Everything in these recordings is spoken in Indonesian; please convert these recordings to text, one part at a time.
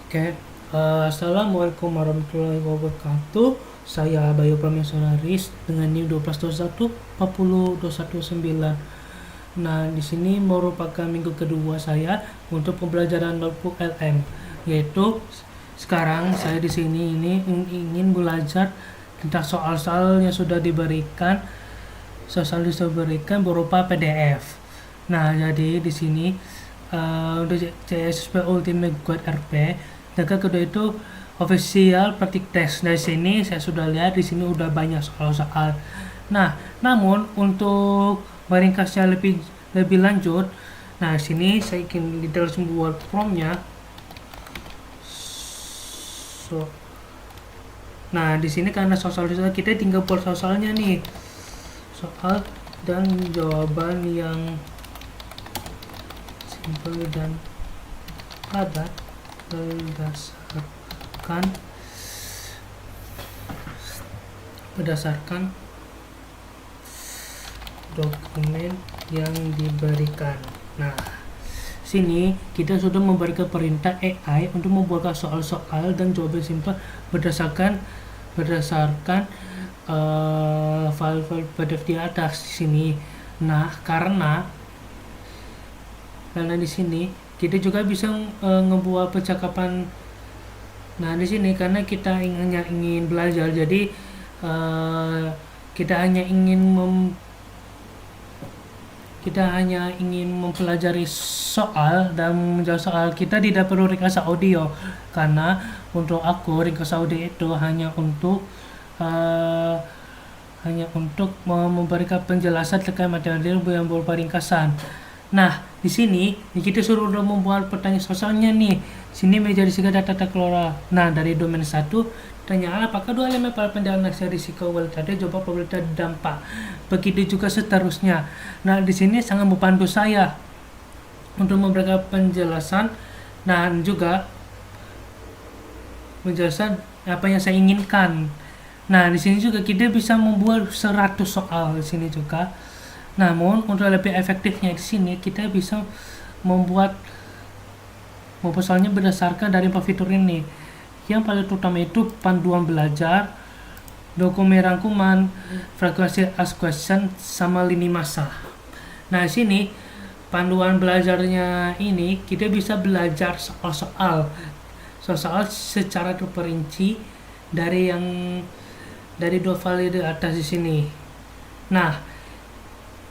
Oke, Assalamualaikum warahmatullahi wabarakatuh. Saya Bayu Prameswararis dengan NIM 1221 40219. Nah, di sini merupakan minggu kedua saya untuk pembelajaran notebook LM, yaitu sekarang saya di sini ini ingin belajar tentang soal-soal yang sudah diberikan, berupa PDF. Nah, jadi di sini untuk CSP Ultimate Guide RP, dan kedua itu official praktik test. Dari sini saya sudah lihat di sini udah banyak soal-soal. Nah, namun untuk meringkasnya lebih lanjut, nah sini saya ingin detail membuat promnya. Nah di sini karena soal kita tinggal buat soalnya nih, soal dan jawaban yang simpel dan padat berdasarkan dokumen yang diberikan. Nah, sini kita sudah memberikan perintah AI untuk membuat soal-soal dan jawaban simpel berdasarkan file-file PDF di atas sini. Nah, karena di sini kita juga bisa ngebuat percakapan. Nah, di sini karena kita hanya ingin belajar, jadi kita hanya ingin mempelajari soal dan menjawab soal. Kita tidak perlu ringkasan audio, karena untuk aku ringkasan audio itu hanya untuk memberikan penjelasan terkait materi yang berupa ringkasan. Nah, di sini kita suruh membuat pertanyaan sosialnya nih. Sini menjadi segala data keluar. Nah, dari domain 1, pertanyaan apakah dua elemen pada pendalam risiko tadi jawab probabilitas dampak. Begitu juga seterusnya. Nah, di sini sangat membantu saya untuk memberikan penjelasan dan juga penjelasan apa yang saya inginkan. Nah, di sini juga kita bisa membuat 100 soal di sini juga. Namun untuk lebih efektifnya di sini kita bisa membuat soalnya berdasarkan dari 4 fitur ini. Yang paling utama itu panduan belajar, dokumen rangkuman, frekuensi ask question, sama lini masa. Nah, di sini panduan belajarnya ini kita bisa belajar soal secara terperinci dari dua file di atas di sini. Nah,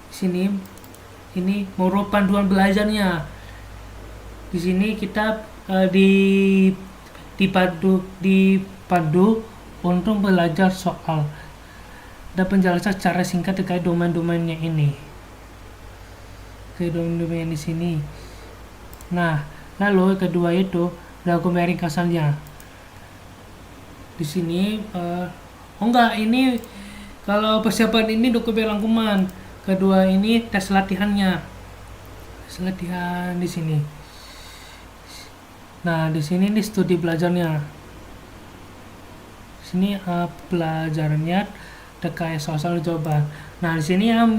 sini ini merupakan panduan belajarnya. Di sini kita dipandu untuk belajar soal dan penjelasan secara singkat terkait domain-domainnya ini. Domain di sini. Nah, lalu kedua itu dokumen ringkasannya. Di sini ini kalau persiapan ini dokumen rangkuman. Kedua ini tes latihannya. Tes latihan di sini. Nah, di sini ini studi belajarnya. Di sini pelajarannya terkait soal jawaban. Nah, di sini yang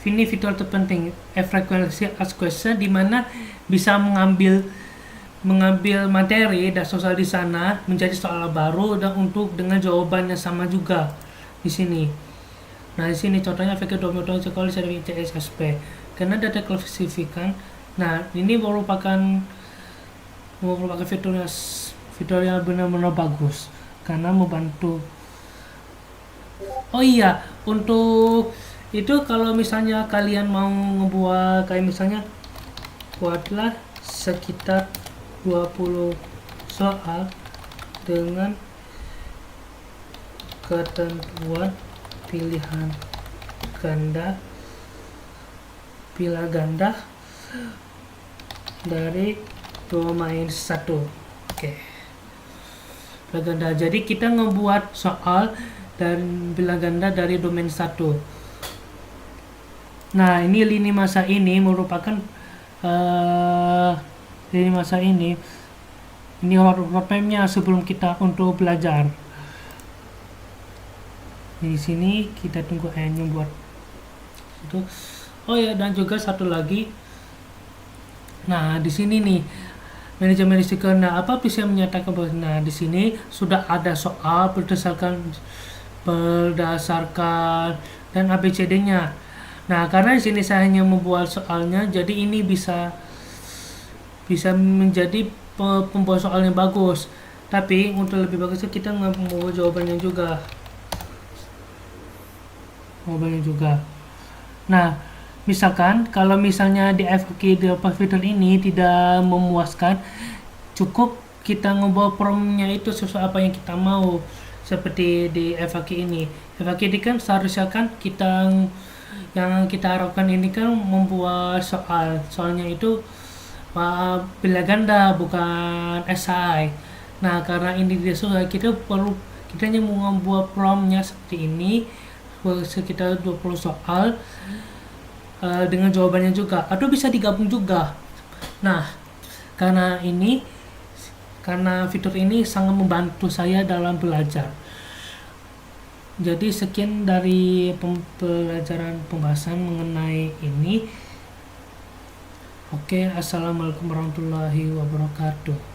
ini fitur terpenting, frekuensi ask question, di mana bisa mengambil materi dan soal di sana menjadi soal baru dan dengan jawaban yang sama juga di sini. Nah, di sini contohnya fakir domino sekolah dari CSP karena data klasifikan. Nah, ini merupakan fitur yang benar-benar bagus karena membantu. Oh iya, untuk itu kalau misalnya kalian mau ngebuat kayak misalnya buatlah sekitar 20 soal dengan ketentuan pilihan ganda dari domain 1. Oke. Ganda. Jadi kita ngebuat soal dan bilang ganda dari domain 1. Nah, ini lini masa ini merupakan lini masa ini roadmap-nya sebelum kita untuk belajar. Di sini kita tunggu AI-nya buat itu. Oh ya, dan juga satu lagi. Nah, di sini nih manajemen risiko. Nah, apa bisa menyatakan bahwa di sini sudah ada soal berdasarkan dan ABCD-nya. Nah, karena di sini saya hanya membuat soalnya, jadi ini bisa menjadi pembuat soalnya bagus. Tapi untuk lebih bagusnya kita membuat jawabannya juga. Nah, misalkan kalau misalnya di FAQ di fitur ini tidak memuaskan, cukup kita ngebawa promnya itu sesuai apa yang kita mau. Seperti di FAQ ini. FAQ ini kan seharusnya kan yang kita harapkan ini kan membuat soalnya itu bila ganda bukan esai. Nah, karena ini tidak sesuai, kita hanya mau membuat promnya seperti ini sekitar 20 soal dengan jawabannya juga, atau bisa digabung juga. Nah, karena fitur ini sangat membantu saya dalam belajar. Jadi sekian dari pembahasan mengenai ini. Oke, assalamualaikum warahmatullahi wabarakatuh.